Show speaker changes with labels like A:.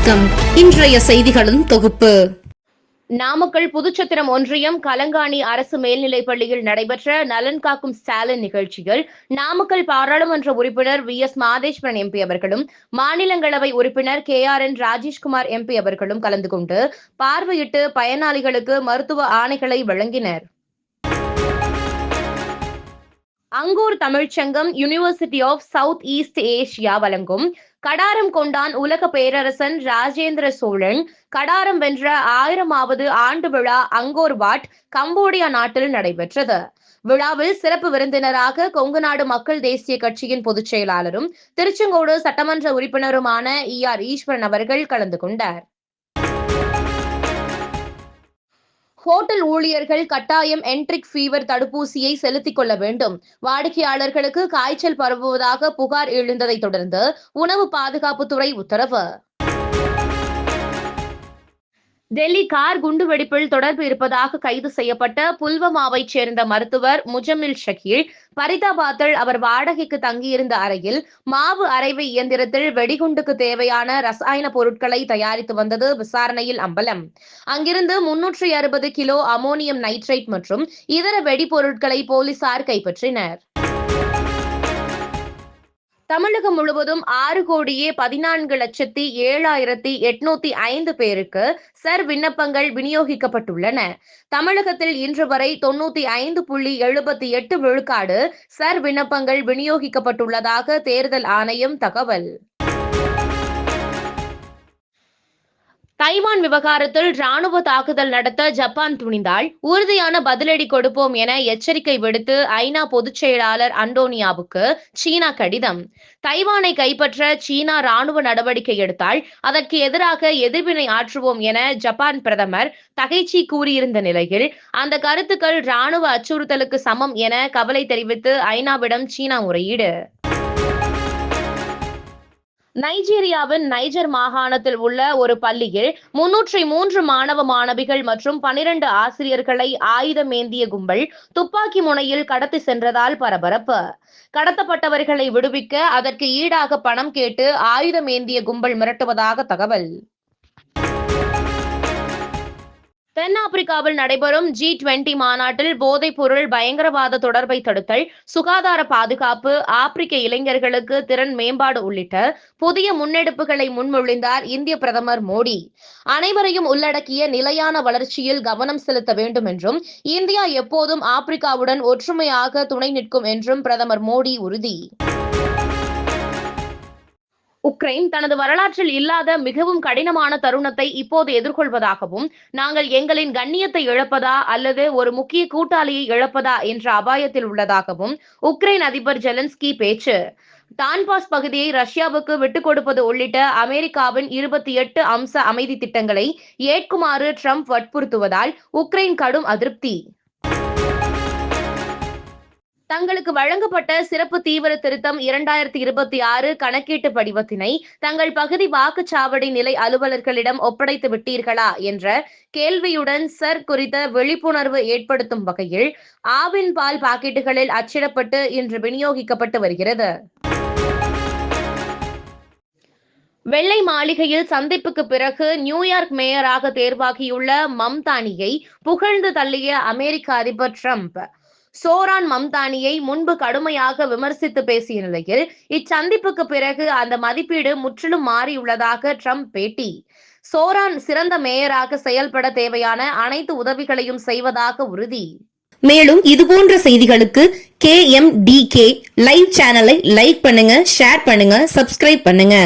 A: வணக்கம். இன்றைய செய்திகளின் தொகுப்பு.
B: நாமக்கல் புதுச்சத்திரம் ஒன்றியம் கலங்காணி அரசு மேல்நிலைப் பள்ளியில் நடைபெற்ற நலன் காக்கும் ஸ்டாலின் நிகழ்ச்சியில் நாமக்கல் பாராளுமன்ற உறுப்பினர் VS மாதேஸ்வரன் MP அவர்களும் மாநிலங்களவை உறுப்பினர் KRN ராஜேஷ்குமார் MP அவர்களும் கலந்து கொண்டு பார்வையிட்டு பயனாளிகளுக்கு மருத்துவ ஆணைகளை வழங்கினர். அங்கூர் தமிழ்ச்சங்கம் university of south east Asia வழங்கும் கடாரம் கொண்டான் உலக பேரரசன் ராஜேந்திர சோழன் கடாரம் வென்ற 1000வது ஆண்டு விழா அங்கோர் வாட் கம்போடியா நாட்டில் நடைபெற்றது. விழாவில் சிறப்பு விருந்தினராக கொங்குநாடு மக்கள் தேசிய கட்சியின் பொதுச் செயலாளரும் திருச்செங்கோடு சட்டமன்ற உறுப்பினருமான ER ஈஸ்வரன் அவர்கள் கலந்து கொண்டார். ஹோட்டல் ஊழியர்கள் கட்டாயம் என்ட்ரிக் ஃபீவர் தடுப்பூசியை செலுத்திக் கொள்ள வேண்டும். வாடிக்கையாளர்களுக்கு காய்ச்சல் பரவுவதாக புகார் எழுந்ததை தொடர்ந்து உணவு பாதுகாப்புத்துறை உத்தரவு. டெல்லி கார் குண்டுவெடிப்பில் தொடர்பு இருப்பதாக கைது செய்யப்பட்ட புல்வாமாவைச் சேர்ந்த மருத்துவர் முஜம்மில் ஷக்கீல் பரிதாபாத்தில் அவர் வாடகைக்கு தங்கியிருந்த அறையில் மாவு அரைவை இயந்திரத்தில் வெடிகுண்டுக்கு தேவையான ரசாயன பொருட்களை தயாரித்து வந்தது விசாரணையில் அம்பலம். அங்கிருந்து 360 கிலோ அமோனியம் நைட்ரேட் மற்றும் இதர வெடிபொருட்களை போலீசார் கைப்பற்றினர். தமிழகம் முழுவதும் 6,14,07,805 பேருக்கு சர் விண்ணப்பங்கள் விநியோகிக்கப்பட்டுள்ளன. தமிழகத்தில் இன்று வரை 95.78 விழுக்காடு சர் விண்ணப்பங்கள் விநியோகிக்கப்பட்டுள்ளதாக தேர்தல் ஆணையம் தகவல். தைவான் விவகாரத்தில் ராணுவ தாக்குதல் நடத்த ஜப்பான் துணிந்தால் உறுதியான பதிலடி கொடுப்போம் என எச்சரிக்கை விடுத்து ஐநா பொதுச் செயலாளர் அண்டோனியாவுக்கு சீனா கடிதம். தைவானை கைப்பற்ற சீனா ராணுவ நடவடிக்கை எடுத்தால் அதற்கு எதிராக எதிர்வினை ஆற்றுவோம் என ஜப்பான் பிரதமர் தகைச்சி கூறியிருந்த நிலையில் அந்த கருத்துக்கள் ராணுவ அச்சுறுத்தலுக்கு சமம் என கவலை தெரிவித்து ஐநாவிடம் சீனா முறையீடு. நைஜீரியாவின் நைஜர் மாகாணத்தில் உள்ள ஒரு பள்ளியில் 303 மாணவ மாணவிகள் மற்றும் 12 ஆசிரியர்களை ஆயுதமேந்திய கும்பல் துப்பாக்கி முனையில் கடத்தி சென்றதால் பரபரப்பு. கடத்தப்பட்டவர்களை விடுவிக்க அதற்கு ஈடாக பணம் கேட்டு ஆயுதமேந்திய கும்பல் மிரட்டுவதாக தகவல். தென்னாப்பிரிக்காவில் நடைபெறும் G20 மாநாட்டில் போதைப் பொருள் பயங்கரவாத தொடர்பை தடுத்தல், சுகாதார பாதுகாப்பு, ஆப்பிரிக்க இளைஞர்களுக்கு திறன் மேம்பாடு உள்ளிட்ட புதிய முன்னெடுப்புகளை முன்மொழிந்தார் இந்திய பிரதமர் மோடி. அனைவரையும் உள்ளடக்கிய நிலையான வளர்ச்சியில் கவனம் செலுத்த வேண்டும் என்றும் இந்தியா எப்போதும் ஆப்பிரிக்காவுடன் ஒற்றுமையாக துணை நிற்கும் என்றும் பிரதமர் மோடி உறுதி. உக்ரைன் தனது வரலாற்றில் இல்லாத மிகவும் கடினமான தருணத்தை இப்போது எதிர்கொள்வதாகவும் நாங்கள் எங்களின் கண்ணியத்தை இழப்பதா அல்லது ஒரு முக்கிய கூட்டாளியை இழப்பதா என்ற அபாயத்தில் உள்ளதாகவும் உக்ரைன் அதிபர் ஜெலன்ஸ்கி பேச்சு. டான்பாஸ் பகுதியை ரஷ்யாவுக்கு விட்டுக் கொடுப்பது உள்ளிட்ட அமெரிக்காவின் 28 அம்ச அமைதி திட்டங்களை ஏற்குமாறு ட்ரம்ப் வற்புறுத்துவதால் உக்ரைன் கடும் அதிருப்தி. தங்களுக்கு வழங்கப்பட்ட சிறப்பு தீவிர திருத்தம் 2026 கணக்கீட்டு படிவத்தினை தங்கள் பகுதி வாக்குச்சாவடி நிலை அலுவலர்களிடம் ஒப்படைத்து விட்டீர்களா என்ற கேள்வியுடன் சர் குறித்த விழிப்புணர்வு ஏற்படுத்தும் வகையில் ஆவின் பால் பாக்கெட்டுகளில் அச்சிடப்பட்டு இன்று விநியோகிக்கப்பட்டு வருகிறது. வெள்ளை மாளிகையில் சந்திப்புக்கு பிறகு நியூயார்க் மேயராக தேர்வாகியுள்ள மம்தானியை புகழ்ந்து தள்ளிய அமெரிக்க அதிபர் ட்ரம்ப் சோரான் மம்தானியை முன்பு கடுமையாக விமர்சித்து பேசிய நிலையில் இச்சந்திப்புக்கு பிறகு அந்த மதிப்பீடு முற்றிலும் மாறியுள்ளதாக ட்ரம்ப் பேட்டி. சோரான் சிறந்த மேயராக செயல்பட தேவையான அனைத்து உதவிகளையும் செய்வதாக உறுதி.
A: மேலும் இதுபோன்ற செய்திகளுக்கு KMDK லைவ் சேனலை லைக் பண்ணுங்க, ஷேர் பண்ணுங்க, சப்ஸ்கிரைப் பண்ணுங்க.